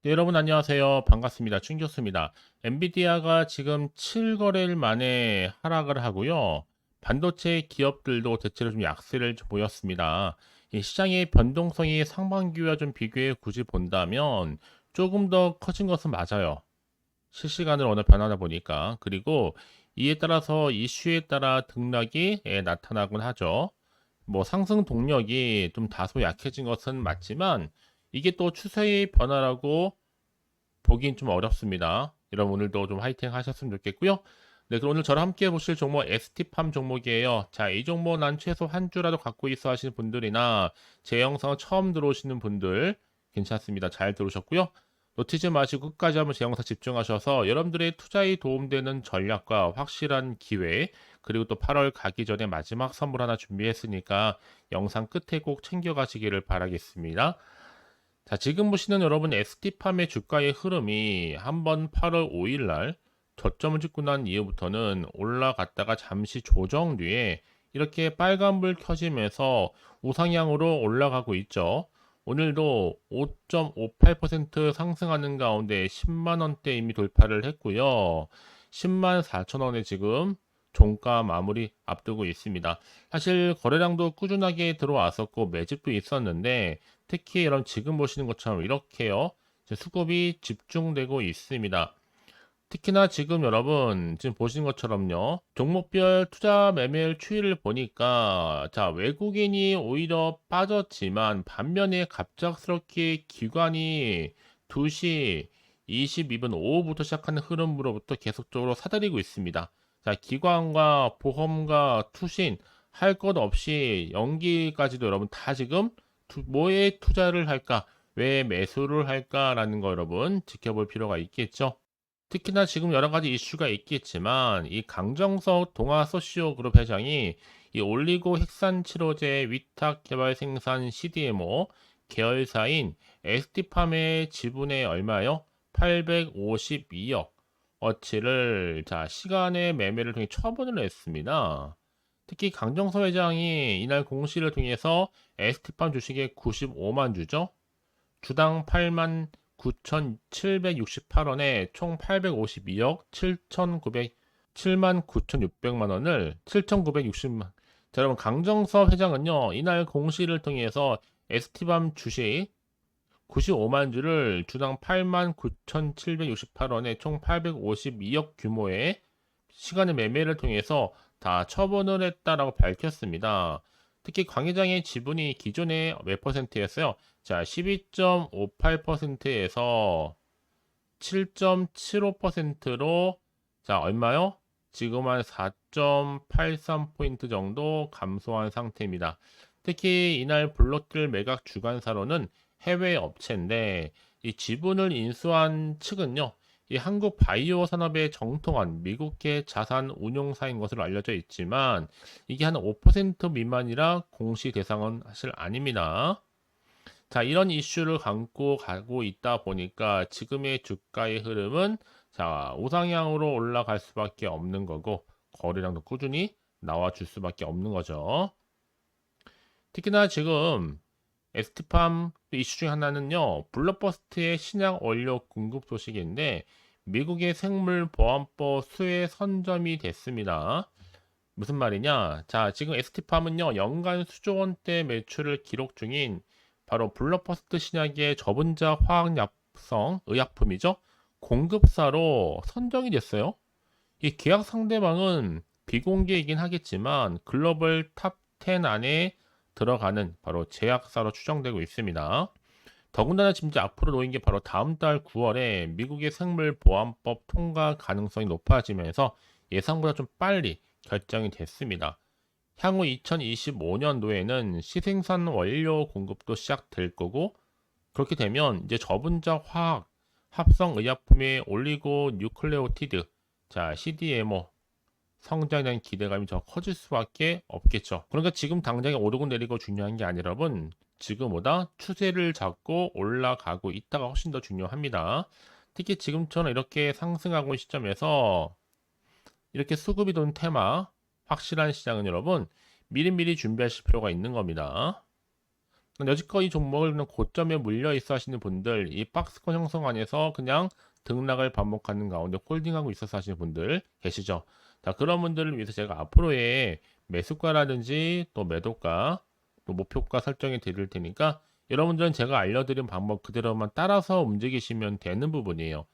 네, 여러분 안녕하세요. 반갑습니다. 춘 교수입니다. 엔비디아가 지금 7거래일 만에 하락을 하고요. 반도체 기업들도 대체로 좀 약세를 좀 보였습니다. 이 시장의 변동성이 상반기와 좀 비교해 굳이 본다면 조금 더 커진 것은 맞아요. 실시간으로 언어 변하다 보니까. 그리고 이에 따라서 이슈에 따라 등락이 나타나곤 하죠. 뭐 상승 동력이 좀 다소 약해진 것은 맞지만 이게 또 추세의 변화라고 보긴 좀 어렵습니다. 여러분 오늘도 좀 화이팅 하셨으면 좋겠고요. 네, 그럼 오늘 저랑 함께 보실 종목 ST팜 종목이에요. 자, 이 종목 난 최소 한 주라도 갖고 있어 하시는 분들이나 제 영상을 처음 들어오시는 분들 괜찮습니다. 잘 들으셨고요. 놓치지 마시고 끝까지 한번 제 영상 집중하셔서 여러분들의 투자에 도움되는 전략과 확실한 기회, 그리고 또 8월 가기 전에 마지막 선물 하나 준비했으니까 영상 끝에 꼭 챙겨가시기를 바라겠습니다. 자, 지금 보시는 여러분 ST팜의 주가의 흐름이 한번 8월 5일 날 저점을 찍고 난 이후부터는 올라갔다가 잠시 조정 뒤에 이렇게 빨간불 켜지면서 우상향으로 올라가고 있죠. 오늘도 5.58% 상승하는 가운데 10만 원대 이미 돌파를 했고요. 10만 4천 원에 지금 종가 마무리 앞두고 있습니다. 사실 거래량도 꾸준하게 들어왔었고 매집도 있었는데 특히 여러분 지금 보시는 것처럼 이렇게요. 수급이 집중되고 있습니다. 특히나 지금 여러분 지금 보시는 것처럼요. 종목별 투자 매매일 추이를 보니까 자, 외국인이 오히려 빠졌지만 반면에 갑작스럽게 기관이 2시 22분 오후부터 시작하는 흐름으로부터 계속적으로 사들이고 있습니다. 자, 기관과 보험과 투신 할 것 없이 연기까지도 여러분 다 지금 뭐에 투자를 할까? 왜 매수를 할까라는 거 여러분 지켜볼 필요가 있겠죠. 특히나 지금 여러 가지 이슈가 있겠지만 이 강정석 동아소시오그룹 회장이 이 올리고 핵산 치료제 위탁 개발 생산 CDMO 계열사인 ST팜의 지분의 얼마요? 852억 어치를 자 시간의 매매를 통해 처분을 했습니다. 특히 강정석 회장이 이날 공시를 통해서 ST팜 주식의 95만 주죠. 주당 8만 9,768원에 총 852억 7만 9,600만 원을 7,960만. 자, 여러분 강정섭 회장은요. 이날 공시를 통해서 ST밤 주식 95만 주를 주당 8만 9,768원에 총 852억 규모의 시간의 매매를 통해서 다 처분을 했다라고 밝혔습니다. 특히 광 회장의 지분이 기존에 몇 퍼센트였어요? 자, 12.58%에서 7.75%로 자, 얼마요? 지금 한 4.83포인트 정도 감소한 상태입니다. 특히 이날 블록길 매각 주관사로는 해외 업체인데 이 지분을 인수한 측은요. 이 한국 바이오 산업의 정통한 미국계 자산 운용사인 것으로 알려져 있지만 이게 한 5% 미만이라 공시 대상은 사실 아닙니다. 자, 이런 이슈를 감고 가고 있다 보니까 지금의 주가의 흐름은 자, 우상향으로 올라갈 수밖에 없는 거고 거래량도 꾸준히 나와줄 수밖에 없는 거죠. 특히나 지금 에스티팜 이슈 중 하나는요. 블록버스트의 신약 원료 공급 소식인데 미국의 생물보안법 수혜 선점이 됐습니다. 무슨 말이냐? 자, 지금 에스티팜은요. 연간 수조 원대 매출을 기록 중인 바로 블록버스트 신약의 저분자 화학약성 의약품이죠. 공급사로 선정이 됐어요. 이 계약 상대방은 비공개이긴 하겠지만 글로벌 탑 10 안에 들어가는 바로 제약사로 추정되고 있습니다. 더군다나 지금 이제 앞으로 놓인 게 바로 다음 달 9월에 미국의 생물보안법 통과 가능성이 높아지면서 예상보다 좀 빨리 결정이 됐습니다. 향후 2025년도에는 시생산 원료 공급도 시작될 거고 그렇게 되면 이제 저분자 화학 합성 의약품의 올리고 뉴클레오티드 자 CDMO 성장에 대한 기대감이 더 커질 수밖에 없겠죠. 그러니까 지금 당장에 오르고 내리고 중요한 게 아니라 여러분 지금보다 추세를 잡고 올라가고 있다가 훨씬 더 중요합니다. 특히 지금처럼 이렇게 상승하고 있는 시점에서 이렇게 수급이 돈 테마 확실한 시장은 여러분 미리미리 준비하실 필요가 있는 겁니다. 여지껏 이 종목을 그냥 고점에 물려 있어 하시는 분들, 이 박스권 형성 안에서 그냥 등락을 반복하는 가운데 홀딩하고 있어서 하시는 분들 계시죠. 자, 그런 분들을 위해서 제가 앞으로의 매수가라든지 또 매도가, 또 목표가 설정해 드릴 테니까 여러분들은 제가 알려드린 방법 그대로만 따라서 움직이시면 되는 부분이에요.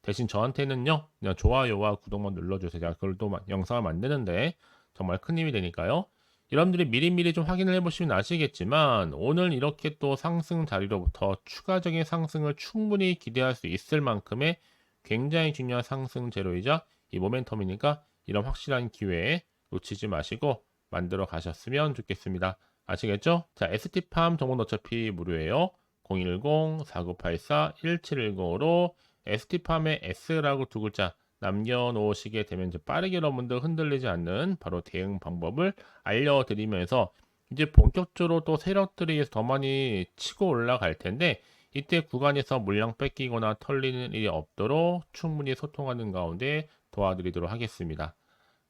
대신 저한테는요, 그냥 좋아요와 구독만 눌러주세요. 제가 그걸 또 영상을 만드는데 정말 큰 힘이 되니까요. 여러분들이 미리미리 좀 확인을 해보시면 아시겠지만 오늘 이렇게 또 상승 자리로부터 추가적인 상승을 충분히 기대할 수 있을 만큼의 굉장히 중요한 상승 재료이자 이 모멘텀이니까 이런 확실한 기회에 놓치지 마시고 만들어 가셨으면 좋겠습니다. 아시겠죠? 자, ST팜 정보는 어차피 무료예요. 010-4984-1710으로 ST팜의 S라고 두 글자 남겨놓으시게 되면 이제 빠르게 여러분들 흔들리지 않는 바로 대응 방법을 알려드리면서 이제 본격적으로 또 세력들이 더 많이 치고 올라갈 텐데 이때 구간에서 물량 뺏기거나 털리는 일이 없도록 충분히 소통하는 가운데 도와드리도록 하겠습니다.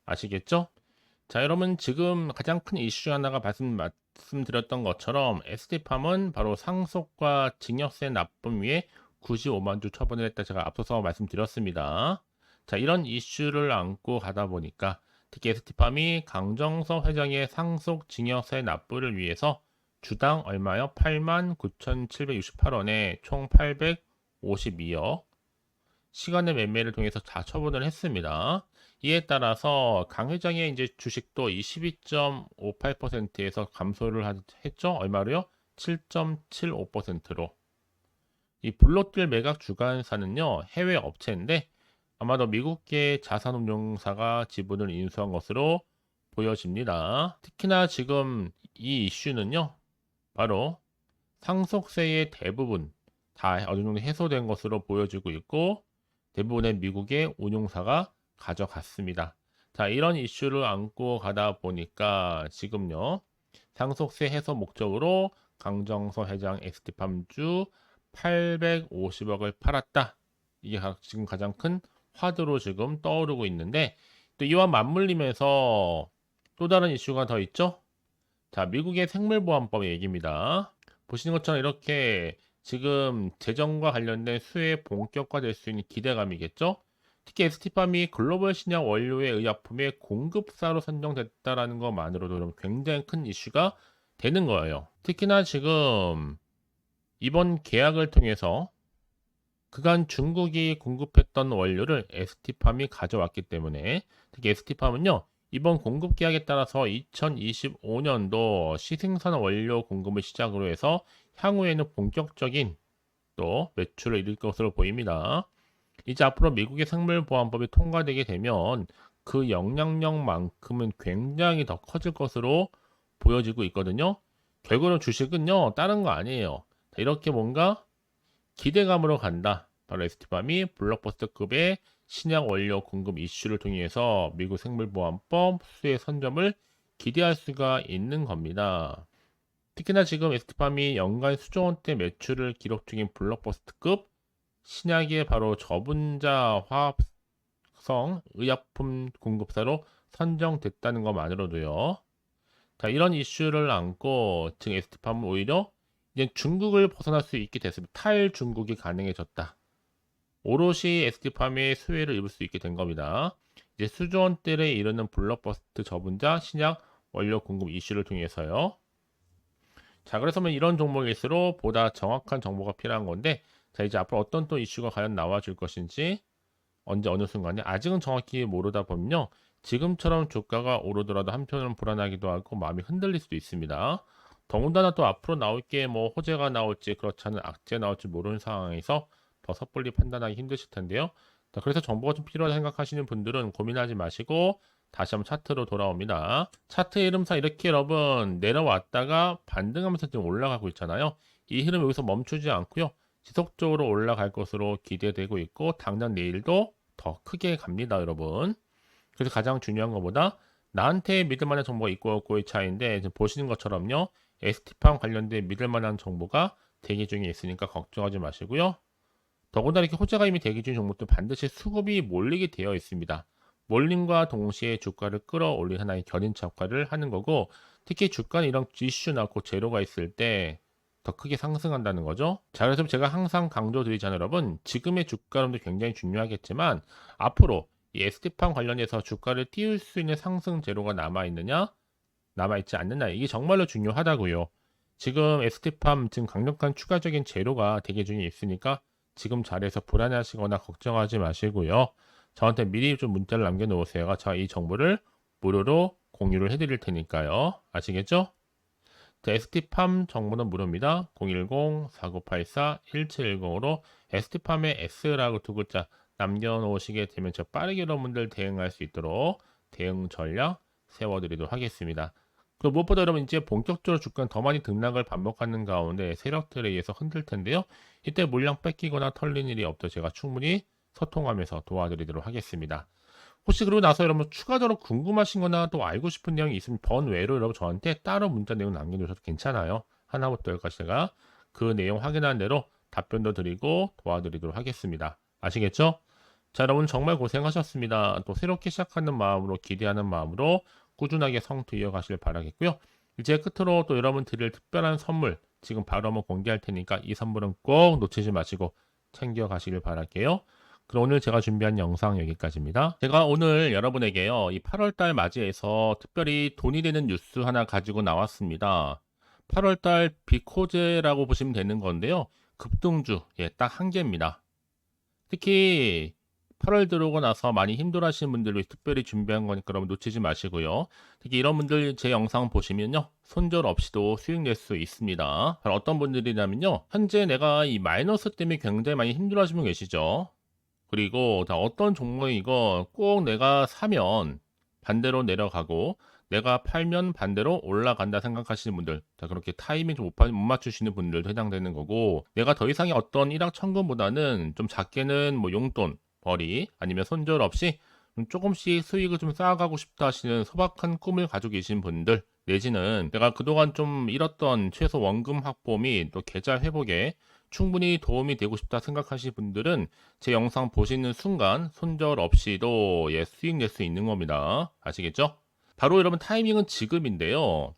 아시겠죠? 자, 여러분 지금 가장 큰 이슈 하나가 말씀드렸던 것처럼 ST팜은 바로 상속과 증여세 납품 위에 95만 주 처분을 했다 제가 앞서서 말씀드렸습니다. 자, 이런 이슈를 안고 가다 보니까 특히 ST팜이 강정서 회장의 상속 증여세 납부를 위해서 주당 얼마요? 89,768원에 총 852억 시간의 매매를 통해서 다 처분을 했습니다. 이에 따라서 강 회장의 이제 주식도 22.58%에서 감소를 했죠. 얼마로요? 7.75%로. 이 블록딜 매각 주관사는요, 해외 업체인데 아마도 미국계 자산운용사가 지분을 인수한 것으로 보여집니다. 특히나 지금 이 이슈는요, 바로 상속세의 대부분 다 어느 정도 해소된 것으로 보여지고 있고 대부분의 미국의 운용사가 가져갔습니다. 자, 이런 이슈를 안고 가다 보니까 지금요, 상속세 해소 목적으로 강정서 회장 ST팜주 850억을 팔았다. 이게 지금 가장 큰 화두로 지금 떠오르고 있는데 또 이와 맞물리면서 또 다른 이슈가 더 있죠. 자, 미국의 생물보안법 얘기입니다. 보시는 것처럼 이렇게 지금 재정과 관련된 수혜 본격화될 수 있는 기대감이겠죠. 특히 ST팜이 글로벌 신약 원료의 의약품의 공급사로 선정됐다라는 것만으로도 굉장히 큰 이슈가 되는 거예요. 특히나 지금 이번 계약을 통해서 그간 중국이 공급했던 원료를 ST팜이 가져왔기 때문에 특히 ST팜은요, 이번 공급 계약에 따라서 2025년도 시생산 원료 공급을 시작으로 해서 향후에는 본격적인 또 매출을 이룰 것으로 보입니다. 이제 앞으로 미국의 생물보안법이 통과되게 되면 그 영향력만큼은 굉장히 더 커질 것으로 보여지고 있거든요. 결국은 주식은요, 다른 거 아니에요. 이렇게 뭔가 기대감으로 간다. 바로 ST팜이 블록버스터급의 신약 원료 공급 이슈를 통해서 미국 생물보안법 수혜 선점을 기대할 수가 있는 겁니다. 특히나 지금 ST팜이 연간 수조 원대 매출을 기록 중인 블록버스터급 신약의 바로 저분자 화합성 의약품 공급사로 선정됐다는 것만으로도요. 자, 이런 이슈를 안고 지금 ST팜은 오히려 이제 중국을 벗어날 수 있게 됐습니다. 탈중국이 가능해졌다. 오롯이 ST팜의 수혜를 입을 수 있게 된 겁니다. 이제 수조 원대에 이르는 블록버스트 저분자 신약 원료 공급 이슈를 통해서요. 자, 그래서 이런 종목일수록 보다 정확한 정보가 필요한 건데, 자, 이제 앞으로 어떤 또 이슈가 과연 나와줄 것인지 언제 어느 순간에 아직은 정확히 모르다 보면요, 지금처럼 주가가 오르더라도 한편으로는 불안하기도 하고 마음이 흔들릴 수도 있습니다. 더군다나 또 앞으로 나올 게 뭐 호재가 나올지 그렇지 않은 악재 나올지 모르는 상황에서 더 섣불리 판단하기 힘드실 텐데요. 자, 그래서 정보가 좀 필요하다 생각하시는 분들은 고민하지 마시고 다시 한번 차트로 돌아옵니다. 차트 흐름상 이렇게 여러분 내려왔다가 반등하면서 지금 올라가고 있잖아요. 이 흐름 여기서 멈추지 않고요, 지속적으로 올라갈 것으로 기대되고 있고 당장 내일도 더 크게 갑니다, 여러분. 그래서 가장 중요한 것보다 나한테 믿을 만한 정보가 있고 없고의 차이인데 지금 보시는 것처럼요, ST팜 관련된 믿을 만한 정보가 대기 중에 있으니까 걱정하지 마시고요. 더군다나 이렇게 호재가 이미 대기 중인 종목도 반드시 수급이 몰리게 되어 있습니다. 몰림과 동시에 주가를 끌어올린 하나의 견인차 역할을 하는 거고, 특히 주가는 이런 이슈 나고 재료가 있을 때 더 크게 상승한다는 거죠. 자, 그래서 제가 항상 강조드리잖아요, 여러분. 지금의 주가론도 굉장히 중요하겠지만 앞으로 이 ST팜 관련해서 주가를 띄울 수 있는 상승 재료가 남아있느냐, 남아있지 않느냐, 이게 정말로 중요하다고요. 지금 ST팜 지금 강력한 추가적인 재료가 대기 중에 있으니까 지금 자리에서 불안해하시거나 걱정하지 마시고요. 저한테 미리 좀 문자를 남겨놓으세요. 제가 이 정보를 무료로 공유를 해드릴 테니까요. 아시겠죠? ST팜 정보는 무료입니다. 010-4984-1710으로 ST팜의 S라고 두 글자 남겨놓으시게 되면 저 빠르게 여러분들 대응할 수 있도록 대응 전략 세워드리도록 하겠습니다. 그리고 무엇보다 여러분 이제 본격적으로 주가는 더 많이 등락을 반복하는 가운데 세력들에 의해서 흔들 텐데요. 이때 물량 뺏기거나 털린 일이 없도록 제가 충분히 소통하면서 도와드리도록 하겠습니다. 혹시 그러고 나서 여러분 추가적으로 궁금하신 거나 또 알고 싶은 내용이 있으면 번외로 여러분 저한테 따로 문자 내용 남겨주셔도 괜찮아요. 하나부터 열까지 제가 그 내용 확인한 대로 답변도 드리고 도와드리도록 하겠습니다. 아시겠죠? 자, 여러분 정말 고생하셨습니다. 또 새롭게 시작하는 마음으로 기대하는 마음으로 꾸준하게 성투 이어가시길 바라겠고요. 이제 끝으로 또 여러분 드릴 특별한 선물 지금 바로 한번 공개할 테니까 이 선물은 꼭 놓치지 마시고 챙겨가시길 바랄게요. 그럼 오늘 제가 준비한 영상 여기까지입니다. 제가 오늘 여러분에게요, 이 8월달 맞이해서 특별히 돈이 되는 뉴스 하나 가지고 나왔습니다. 8월달 비코제라고 보시면 되는 건데요. 급등주, 딱 한 개입니다. 특히 8월 들어오고 나서 많이 힘들어하시는 분들을 위해 특별히 준비한 거니까 여러분 놓치지 마시고요. 특히 이런 분들 제 영상 보시면요, 손절 없이도 수익 낼 수 있습니다. 바로 어떤 분들이냐면요, 현재 내가 이 마이너스 때문에 굉장히 많이 힘들어하시는 분 계시죠. 그리고 다 어떤 종목이고 꼭 내가 사면 반대로 내려가고 내가 팔면 반대로 올라간다 생각하시는 분들, 자, 그렇게 타이밍 좀 못 맞추시는 분들도 해당되는 거고, 내가 더 이상의 어떤 일확천금보다는 좀 작게는 뭐 용돈, 벌이 아니면 손절 없이 좀 조금씩 수익을 좀 쌓아가고 싶다 하시는 소박한 꿈을 가지고 계신 분들, 내지는 내가 그동안 좀 잃었던 최소 원금 확보 및 또 계좌 회복에 충분히 도움이 되고 싶다 생각하시는 분들은 제 영상 보시는 순간 손절 없이도 수익 낼 수 있는 겁니다. 아시겠죠? 바로 여러분 타이밍은 지금인데요.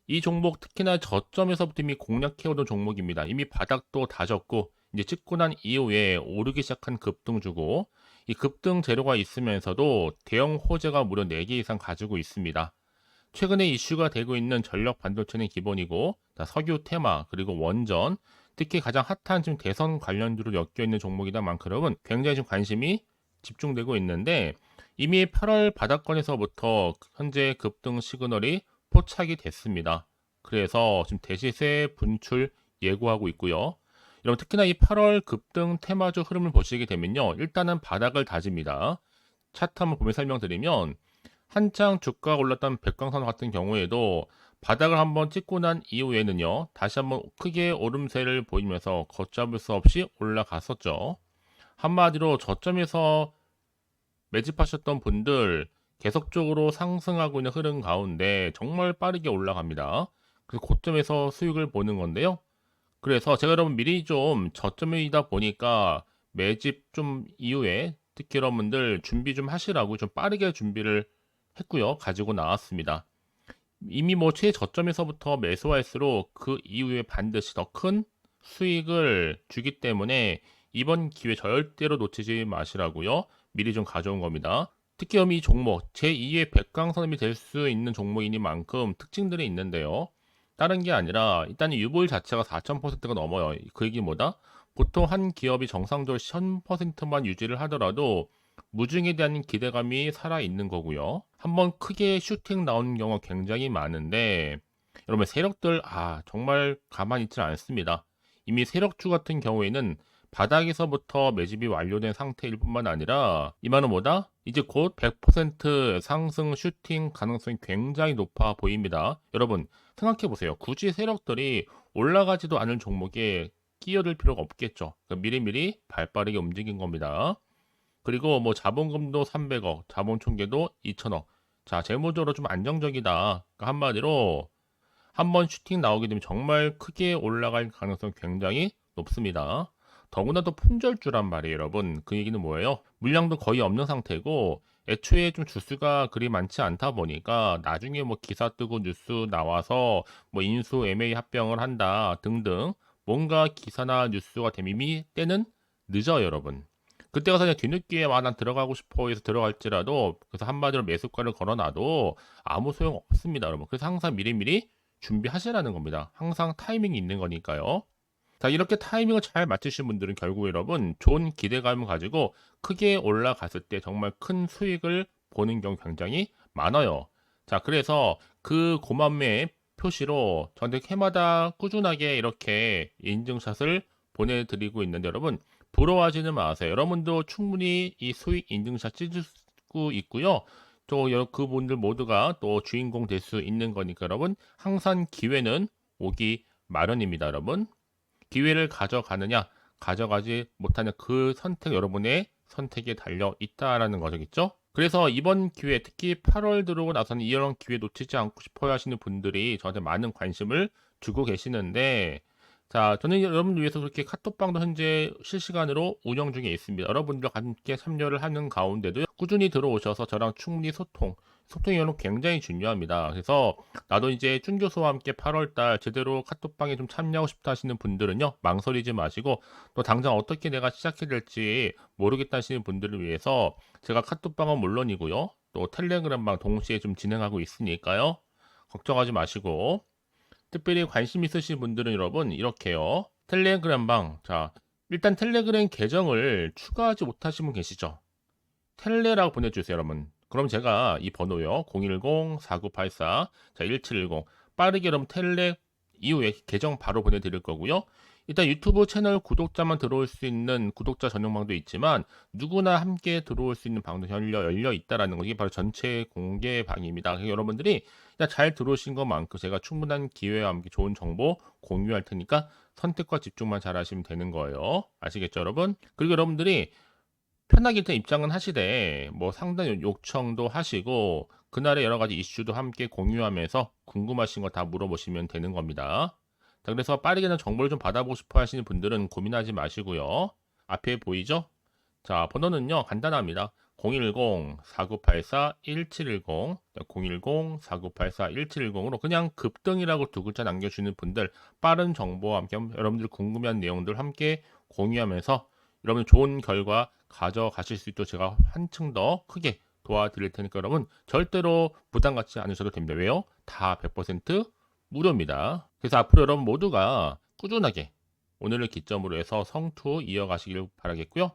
이 종목 특히나 저점에서부터 이미 공략해오던 종목입니다. 이미 바닥도 다졌고 이제 찍고 난 이후에 오르기 시작한 급등주고, 이 급등 재료가 있으면서도 대형 호재가 무려 4개 이상 가지고 있습니다. 최근에 이슈가 되고 있는 전력 반도체는 기본이고, 석유 테마 그리고 원전, 특히 가장 핫한 지금 대선 관련주로 엮여 있는 종목이다 만큼 굉장히 좀 관심이 집중되고 있는데, 이미 8월 바닥권에서부터 현재 급등 시그널이 포착이 됐습니다. 그래서 지금 대시세 분출 예고하고 있고요. 여러분 특히나 이 8월 급등 테마주 흐름을 보시게 되면요, 일단은 바닥을 다집니다. 차트 한번 보면 설명드리면, 한창 주가가 올랐던 백광선 같은 경우에도 바닥을 한번 찍고 난 이후에는요, 다시 한번 크게 오름세를 보이면서 걷잡을 수 없이 올라갔었죠. 한마디로 저점에서 매집하셨던 분들 계속적으로 상승하고 있는 흐름 가운데 정말 빠르게 올라갑니다. 그래서 고점에서 수익을 보는 건데요. 그래서 제가 여러분 미리 좀 저점이다 보니까 매집 좀 이후에 특히 여러분들 준비 좀 하시라고 좀 빠르게 준비를 했고요. 가지고 나왔습니다. 이미 뭐 최저점에서부터 매수할수록 그 이후에 반드시 더 큰 수익을 주기 때문에 이번 기회 절대로 놓치지 마시라고요. 미리 좀 가져온 겁니다. 특히 이 종목 제2의 백강선임이 될 수 있는 종목이니만큼 특징들이 있는데요. 다른 게 아니라 일단 유볼 자체가 4,000%가 넘어요. 그 얘기 뭐다? 보통 한 기업이 정상적으로 1000%만 유지를 하더라도 무중에 대한 기대감이 살아있는 거고요. 한번 크게 슈팅 나오는 경우가 굉장히 많은데, 여러분 세력들 정말 가만히 있지 않습니다. 이미 세력주 같은 경우에는 바닥에서부터 매집이 완료된 상태일 뿐만 아니라 이만은 뭐다? 이제 곧 100% 상승 슈팅 가능성이 굉장히 높아 보입니다. 여러분 생각해 보세요. 굳이 세력들이 올라가지도 않을 종목에 끼어들 필요가 없겠죠. 그러니까 미리미리 발빠르게 움직인 겁니다. 그리고 뭐 자본금도 300억, 자본 총계도 2천억. 자, 재무적으로 좀 안정적이다. 그러니까 한마디로 한번 슈팅 나오게 되면 정말 크게 올라갈 가능성이 굉장히 높습니다. 더구나도 품절주란 말이에요, 여러분. 그 얘기는 뭐예요? 물량도 거의 없는 상태고 애초에 좀 주수가 그리 많지 않다 보니까 나중에 뭐 기사 뜨고 뉴스 나와서 뭐 인수 MA 합병을 한다 등등 뭔가 기사나 뉴스가 되면 이미 때는 늦어요, 여러분. 그때 가서 그냥 뒤늦게 난 들어가고 싶어 해서 들어갈지라도 그래서 한마디로 매수가를 걸어놔도 아무 소용 없습니다, 여러분. 그래서 항상 미리미리 준비하시라는 겁니다. 항상 타이밍이 있는 거니까요. 자, 이렇게 타이밍을 잘 맞추신 분들은 결국 여러분 좋은 기대감을 가지고 크게 올라갔을 때 정말 큰 수익을 보는 경우 굉장히 많아요. 자, 그래서 그 고만매 표시로 저한테 해마다 꾸준하게 이렇게 인증샷을 보내드리고 있는데 여러분 부러워하지는 마세요. 여러분도 충분히 이 수익 인증샷 찍을 수 있고요. 또 그분들 모두가 또 주인공 될 수 있는 거니까 여러분 항상 기회는 오기 마련입니다, 여러분. 기회를 가져가느냐, 가져가지 못하는 그 선택, 여러분의 선택에 달려 있다라는 거겠죠? 그래서 이번 기회, 특히 8월 들어오고 나서는 이런 기회 놓치지 않고 싶어 하시는 분들이 저한테 많은 관심을 주고 계시는데, 자, 저는 여러분들 위해서 그렇게 카톡방도 현재 실시간으로 운영 중에 있습니다. 여러분들과 함께 참여를 하는 가운데도 꾸준히 들어오셔서 저랑 충분히 소통이 여러분 굉장히 중요합니다. 그래서 나도 이제 준 교수와 함께 8월달 제대로 카톡방에 좀 참여하고 싶다 하시는 분들은요, 망설이지 마시고 또 당장 어떻게 내가 시작해야 될지 모르겠다 하시는 분들을 위해서 제가 카톡방은 물론이고요, 또 텔레그램방 동시에 좀 진행하고 있으니까요, 걱정하지 마시고 특별히 관심 있으신 분들은 여러분 이렇게요. 텔레그램방. 자, 일단 텔레그램 계정을 추가하지 못하신 분 계시죠? 텔레라고 보내주세요, 여러분. 그럼 제가 이 번호요. 010-4984-1710 빠르게 여러분 텔레 이후에 계정 바로 보내드릴 거고요. 일단 유튜브 채널 구독자만 들어올 수 있는 구독자 전용방도 있지만 누구나 함께 들어올 수 있는 방도 열려 있다라는 거 이게 바로 전체 공개 방입니다. 그래서 여러분들이 잘 들어오신 것만큼 제가 충분한 기회와 함께 좋은 정보 공유할 테니까 선택과 집중만 잘 하시면 되는 거예요. 아시겠죠, 여러분? 그리고 여러분들이 편하게 일단 입장은 하시되 뭐 상담 요청도 하시고 그날의 여러 가지 이슈도 함께 공유하면서 궁금하신 거 다 물어보시면 되는 겁니다. 자, 그래서 빠르게는 정보를 좀 받아보고 싶어 하시는 분들은 고민하지 마시고요. 앞에 보이죠? 자, 번호는요, 간단합니다. 010-4984-1710, 010-4984-1710으로 그냥 급등이라고 두 글자 남겨주는 분들, 빠른 정보와 함께 여러분들 궁금한 내용들 함께 공유하면서 여러분 좋은 결과 가져가실 수 있도록 제가 한층 더 크게 도와드릴 테니까 여러분 절대로 부담 갖지 않으셔도 됩니다. 왜요? 다 100% 무료입니다. 그래서 앞으로 여러분 모두가 꾸준하게 오늘을 기점으로 해서 성투 이어가시길 바라겠고요.